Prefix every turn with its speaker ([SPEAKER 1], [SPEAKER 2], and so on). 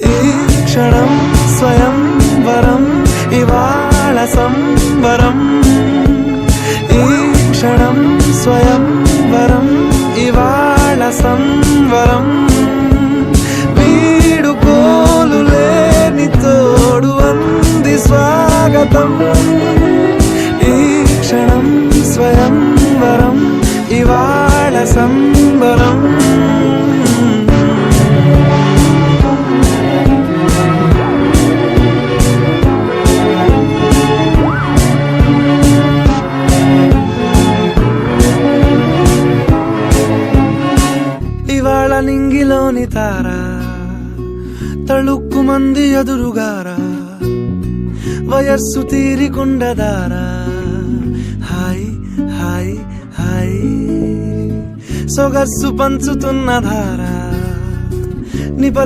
[SPEAKER 1] ఈ క్షణం స్వయం వరం ఇవాళ సంబరం. ఈ క్షణం స్వయం వరం ఇవాళ సంవరం. వీడుకోలు లేని తోడు అంది స్వాగతం. ఈ క్షణం స్వయం వరం ఇవాళ సంబరం. ఇవాళ నింగిలోని తార తళుక్కు మంది ఎదురుగారా. వయస్సు తీరికుండదారా. హాయ్ హాయ్ హాయ్ సొగస్సు పంచుతున్న ధార నిపలు